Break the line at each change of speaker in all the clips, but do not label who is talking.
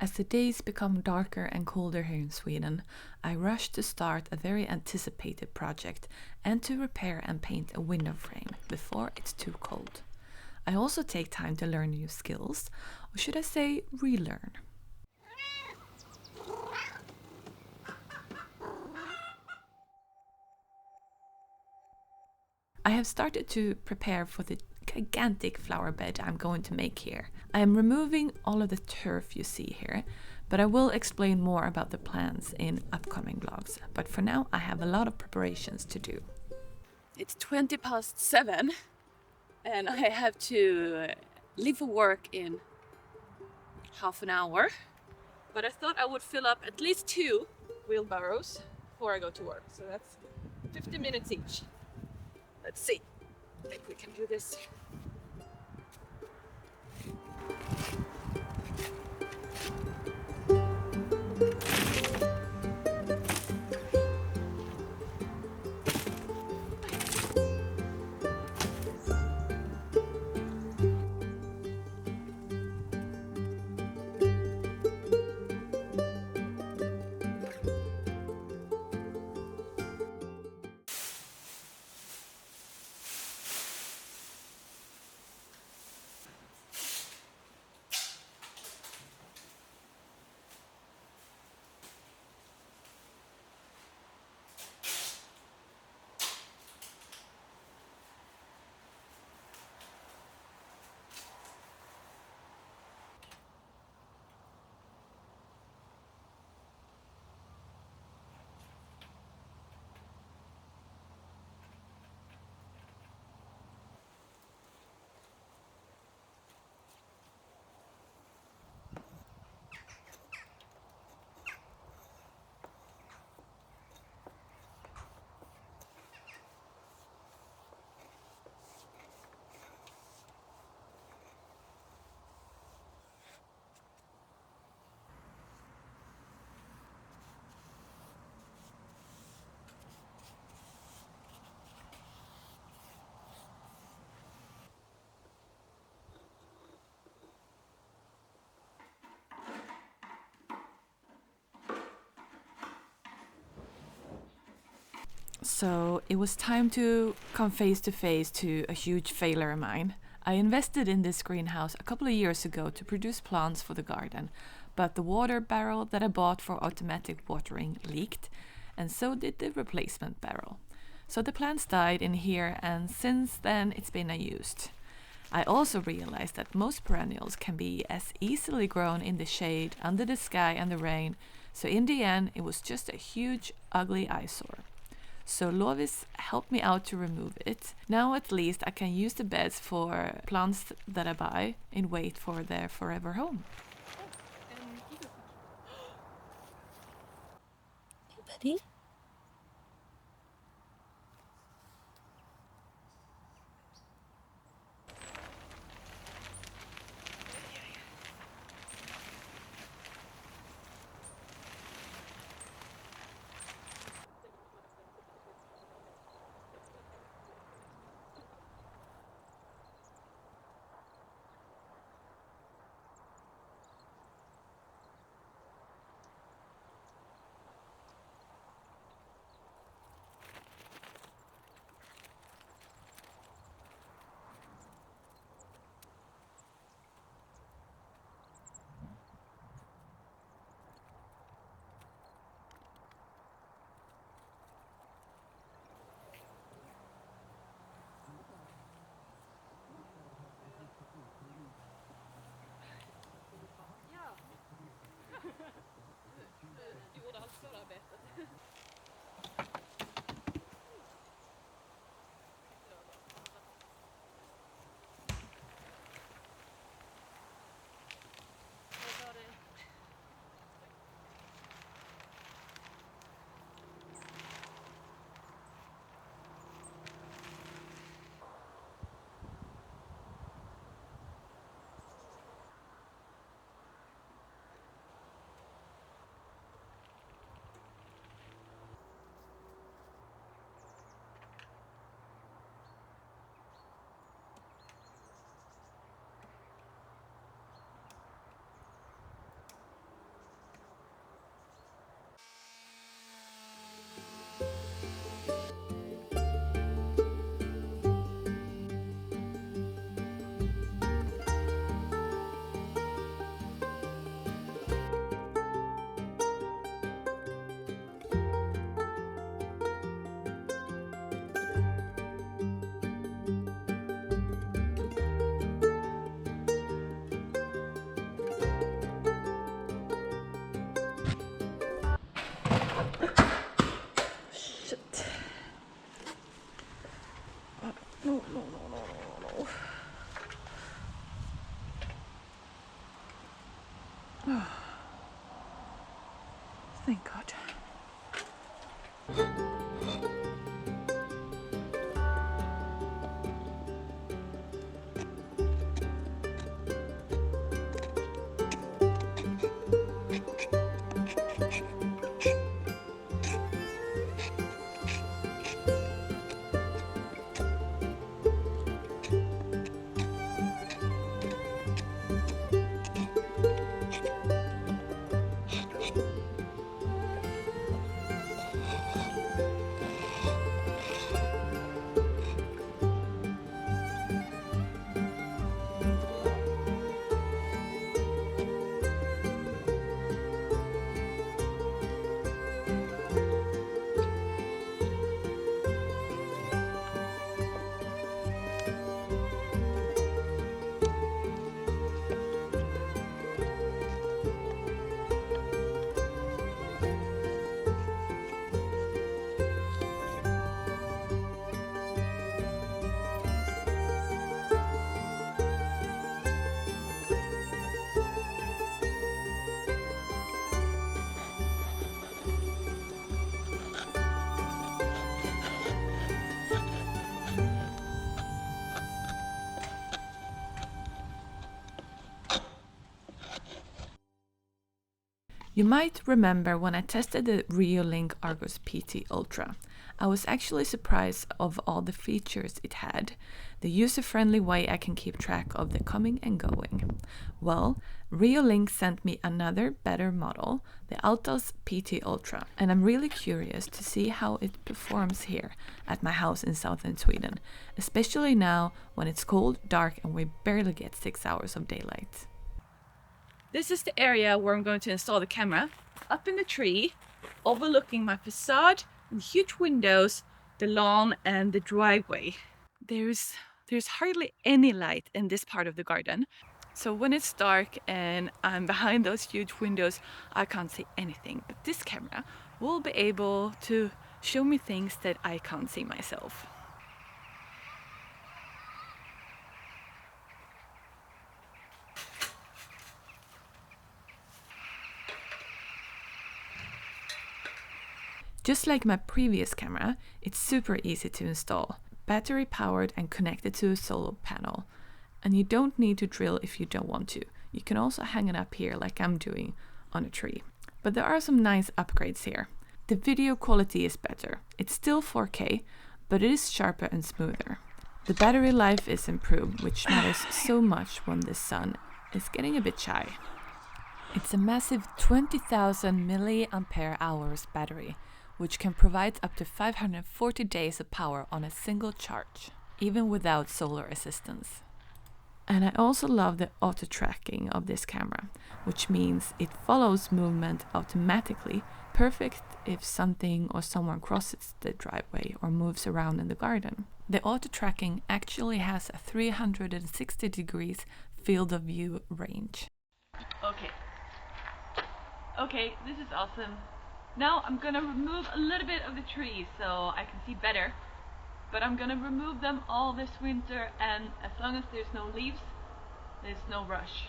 As the days become darker and colder here in Sweden, I rush to start a very anticipated project and to repair and paint a window frame before it's too cold. I also take time to learn new skills, or should I say relearn. I have started to prepare for the gigantic flower bed I'm going to make here. I am removing all of the turf you see here, but I will explain more about the plans in upcoming vlogs. But for now, I have a lot of preparations to do. It's 7:20 and I have to leave for work in half an hour. But I thought I would fill up at least 2 wheelbarrows before I go to work. So that's 50 minutes each. Let's see if we can do this. So it was time to come face to face to a huge failure of mine. I invested in this greenhouse a couple of years ago to produce plants for the garden, but the water barrel that I bought for automatic watering leaked, and so did the replacement barrel. So the plants died in here, and since then it's been unused. I also realized that most perennials can be as easily grown in the shade, under the sky and the rain, so in the end it was just a huge, ugly eyesore. So Lovis helped me out to remove it. Now at least I can use the beds for plants that I buy and wait for their forever home.
Buddy?
Thank God. You might remember when I tested the Reolink Argos PT Ultra. I was actually surprised of all the features it had, the user-friendly way I can keep track of the coming and going. Well, Reolink sent me another better model, the Altas PT Ultra, and I'm really curious to see how it performs here at my house in southern Sweden, especially now when it's cold, dark, and we barely get 6 hours of daylight. This is the area where I'm going to install the camera, up in the tree, overlooking my facade and huge windows, the lawn and the driveway. There's hardly any light in this part of the garden. So when it's dark and I'm behind those huge windows, I can't see anything. But this camera will be able to show me things that I can't see myself. Just like my previous camera, it's super easy to install, battery powered and connected to a solar panel. And you don't need to drill if you don't want to. You can also hang it up here like I'm doing on a tree. But there are some nice upgrades here. The video quality is better. It's still 4K, but it is sharper and smoother. The battery life is improved, which matters so much when the sun is getting a bit shy. It's a massive 20,000 milliampere hours battery, which can provide up to 540 days of power on a single charge, even without solar assistance. And I also love the auto tracking of this camera, which means it follows movement automatically, perfect if something or someone crosses the driveway or moves around in the garden. The auto tracking actually has a 360 degrees field of view range. Okay, this is awesome. Now I'm gonna remove a little bit of the trees so I can see better, but I'm gonna remove them all this winter, and as long as there's no leaves, there's no rush.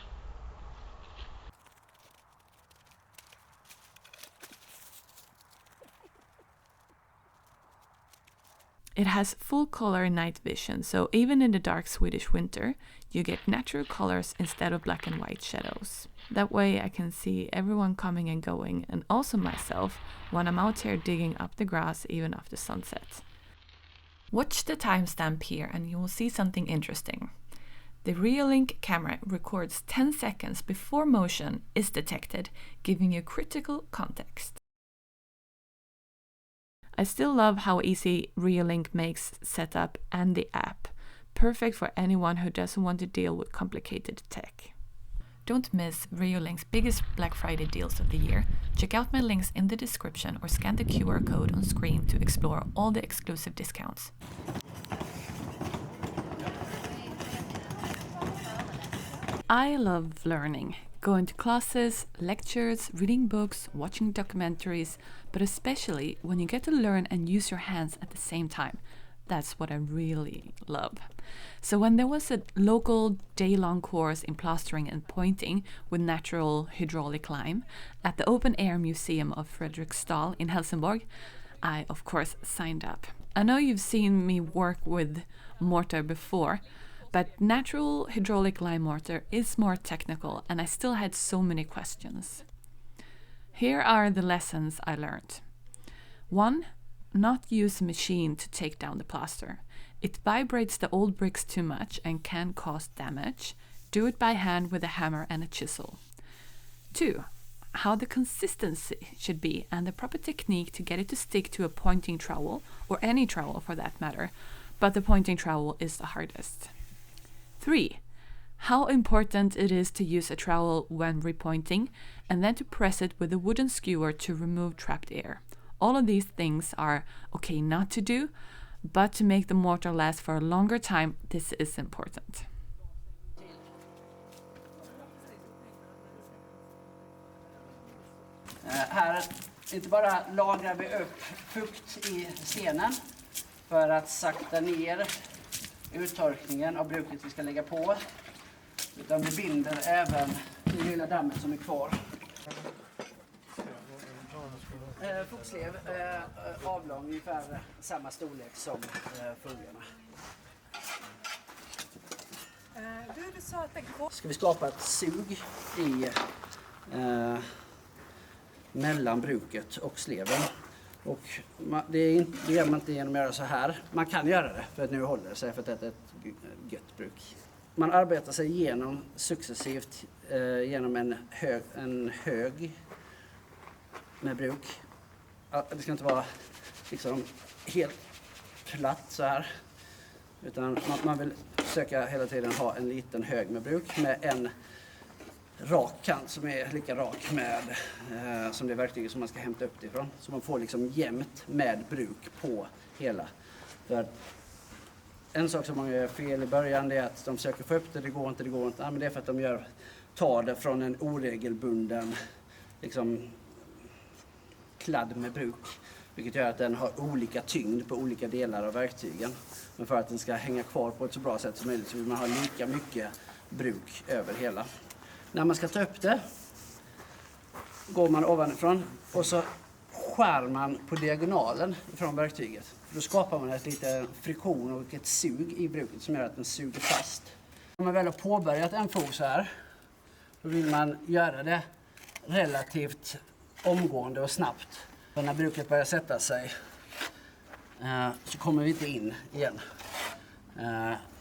It has full color night vision, so even in the dark Swedish winter, you get natural colors instead of black and white shadows. That way I can see everyone coming and going, and also myself when I'm out here digging up the grass even after sunset. Watch the timestamp here and you will see something interesting. The Reolink camera records 10 seconds before motion is detected, giving you critical context. I still love how easy Reolink makes setup and the app, perfect for anyone who doesn't want to deal with complicated tech. Don't miss Reolink's biggest Black Friday deals of the year. Check out my links in the description or scan the QR code on screen to explore all the exclusive discounts. I love learning, going to classes, lectures, reading books, watching documentaries, but especially when you get to learn and use your hands at the same time. That's what I really love. So when there was a local day-long course in plastering and pointing with natural hydraulic lime at the Open Air Museum of Fredriksdal in Helsingborg, I of course signed up. I know you've seen me work with mortar before, but natural hydraulic lime mortar is more technical and I still had so many questions. Here are the lessons I learned. 1. Not use a machine to take down the plaster. It vibrates the old bricks too much and can cause damage. Do it by hand with a hammer and a chisel. 2. How the consistency should be and the proper technique to get it to stick to a pointing trowel, or any trowel for that matter, but the pointing trowel is the hardest. 3. How important it is to use a trowel when repointing, and then to press it with a wooden skewer to remove trapped air. All of these things are okay not to do, but to make the mortar last for a longer time, this is important.
Här inte bara lagrar vi upp fukt i stenen för att sakta ner uttorkningen av bruket vi ska lägga på, utan vi binder även det lilla dammet som är kvar. Fukslev avlång, ungefär samma storlek som fogarna.
Du sa att det går.
Ska vi skapa ett sug i mellan bruket och sleven. Och det gör man inte genom att göra så här. Man kan göra det för att nu håller det sig, för att det är ett gött bruk. Man arbetar sig igenom successivt genom en hög med bruk. Det ska inte vara liksom helt platt så här, utan man vill försöka hela tiden ha en liten hög med bruk med en rak kant som är lika rak med som det verktyget som man ska hämta upp det ifrån. Så man får liksom jämnt med bruk på hela. För en sak som man gör fel i början är att de försöker få upp det går inte. Ja, men det är för att de tar det från en oregelbunden liksom kladd med bruk. Vilket gör att den har olika tyngd på olika delar av verktygen. Men för att den ska hänga kvar på ett så bra sätt som möjligt så vill man ha lika mycket bruk över hela. När man ska ta upp det går man ovanifrån och så skär man på diagonalen från verktyget. Då skapar man ett lite friktion och ett sug i bruket som gör att den suger fast. Om man väl har påbörjat en fog så här, då vill man göra det relativt omgående och snabbt. För när bruket börjar sätta sig så kommer vi inte in igen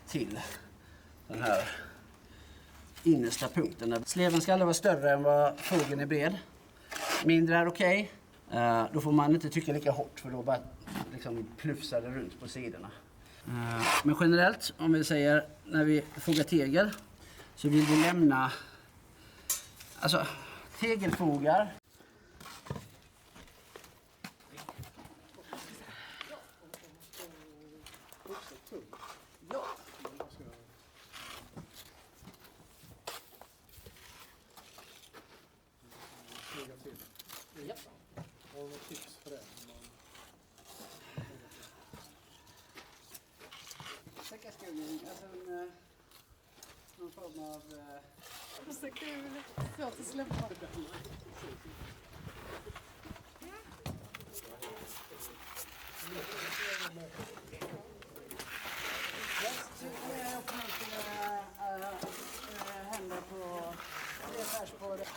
till den här innersta punkten. Sleven ska aldrig vara större än vad fogen är bred. Mindre är okej. Då får man inte trycka lika hårt, för då bara liksom plufsar det runt på sidorna. Men generellt, om vi säger när vi fogar tegel, så vill vi lämna tegelfogar. Någon form av...
Det är så kul. Svårt att släppa.
Händer på... på det.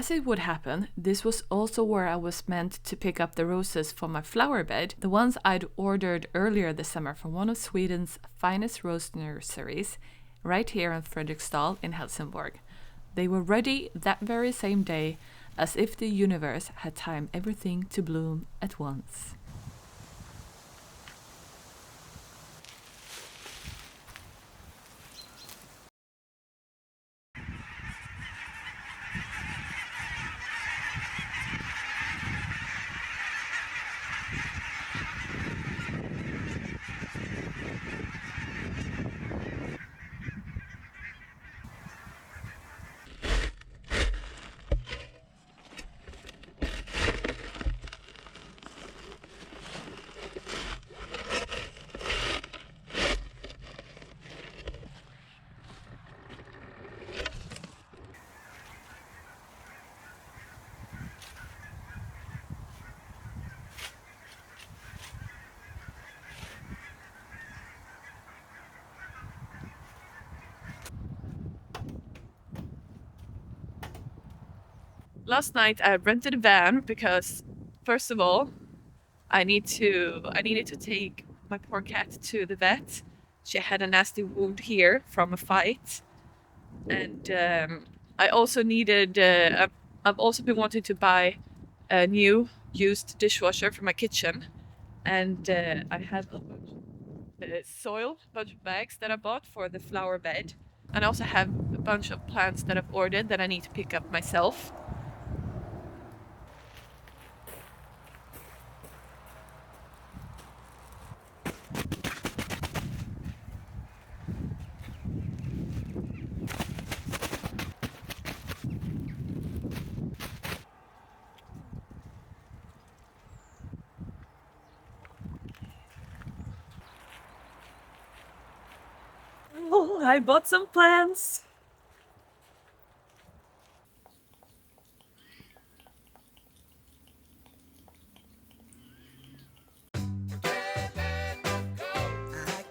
As it would happen, this was also where I was meant to pick up the roses for my flower bed, the ones I'd ordered earlier this summer from one of Sweden's finest rose nurseries, right here in Fredriksdal in Helsingborg. They were ready that very same day, as if the universe had timed everything to bloom at once. Last night I rented a van because, first of all, I needed to take my poor cat to the vet. She had a nasty wound here from a fight, and I also needed. I've also been wanting to buy a new used dishwasher for my kitchen, and I have a bunch bunch of bags that I bought for the flower bed, and I also have a bunch of plants that I've ordered that I need to pick up myself. Oh, I bought some plants.
I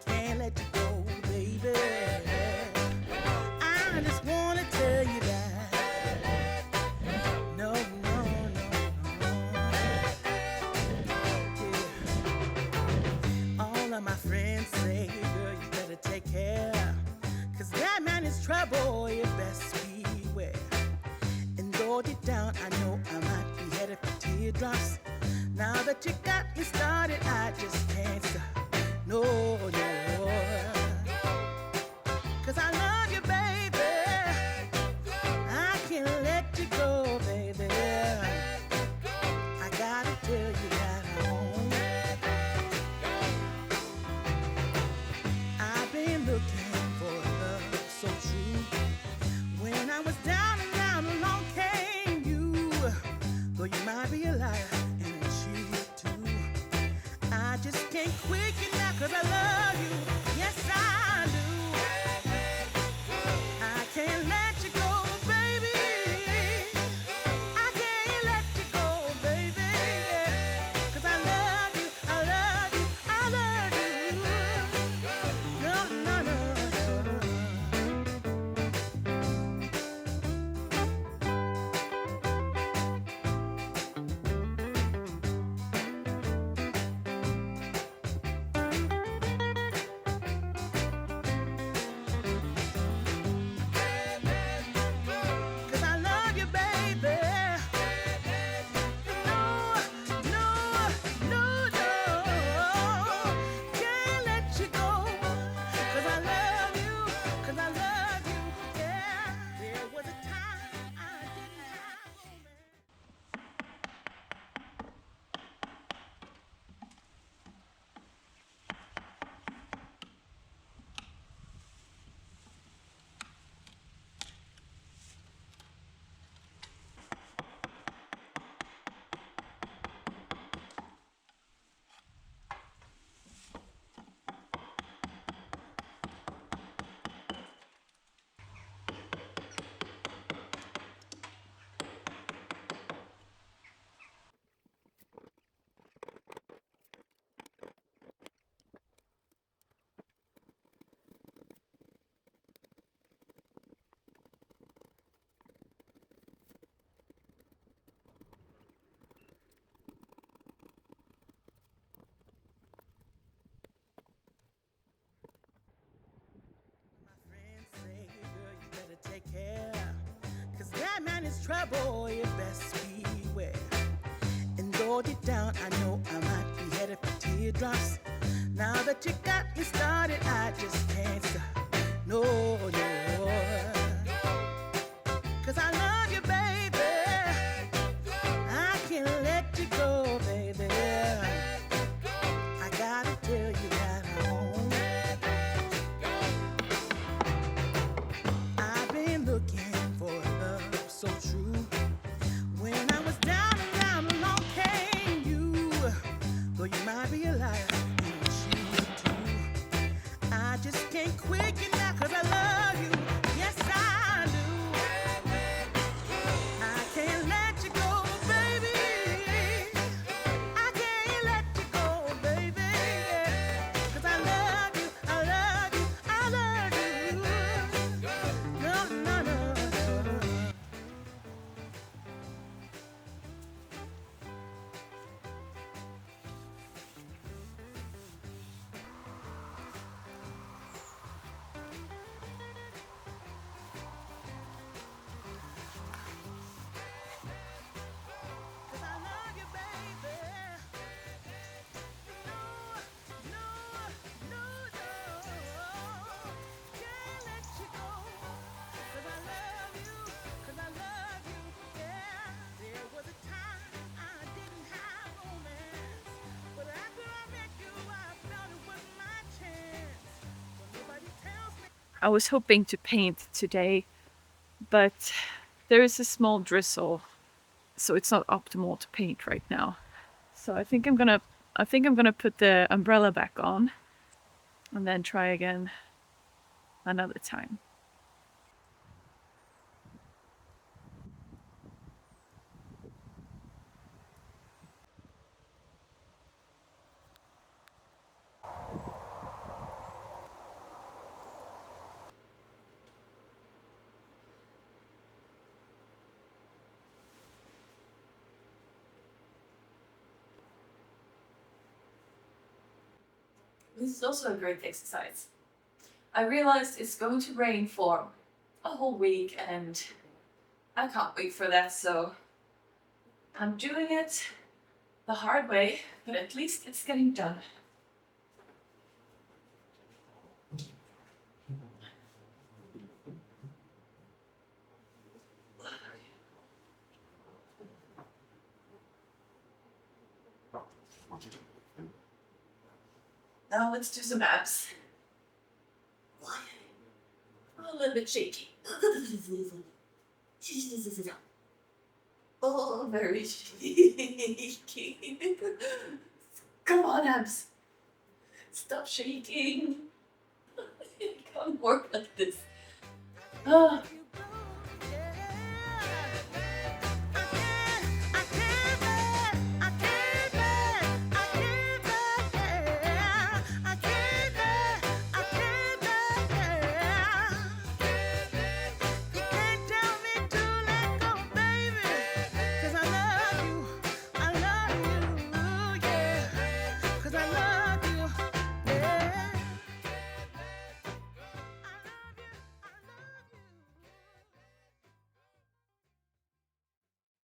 can't let you go, baby. I just wanna tell you that. No, no, no, no. Yeah. All of my friends say, girl, you better take care. 'Cause that man is trouble, you best beware. And though deep down, I know I might be headed for teardrops. Now that you got me started, I just can't stop. No, no. 'Cause I love you, baby. I can't let you go, baby. I gotta tell you that I won't. I've been looking for love so true. When I was down and down, along came you. Though you might be a liar and a cheat too, I just can't quit you now 'cause I love you. Yes, I do. I can't let you go, baby. I can't let you go, baby. 'Cause I love you, I love you, I love you. No, no, no, no. is trouble, you best beware. And though deep down, I know I might be headed for teardrops. Now that you got me started, I just can't stop. No, no. 'Cause I love you, baby. I can't let you go, baby. I gotta tell you that I won't. I've been looking for love so true. When I was down and down, along came you. Though you might be a liar, you choose to. I just can't quit you now 'cause I love you. Yes, I do. I can't let you go, baby. I can't let you go, baby. 'Cause I love you, I love you, I love you. No, no, no, no. Cause I love you, baby. No, no, no, no. Can't let you go. 'Cause I love you, 'cause I love you, yeah. There was a time I didn't have romance, but after I met you, I felt it was my chance. But nobody tells me.
I was hoping to paint today, but there is a small drizzle, so it's not optimal to paint right now. So I think I'm gonna put the umbrella back on and then try again another time. This is also a great exercise. I realized it's going to rain for a whole week and I can't wait for that, so I'm doing it the hard way, but at least it's getting done. Now let's do some abs. I'm a little bit shaky. Oh, very shaky. Come on, abs. Stop shaking. It can't work like this.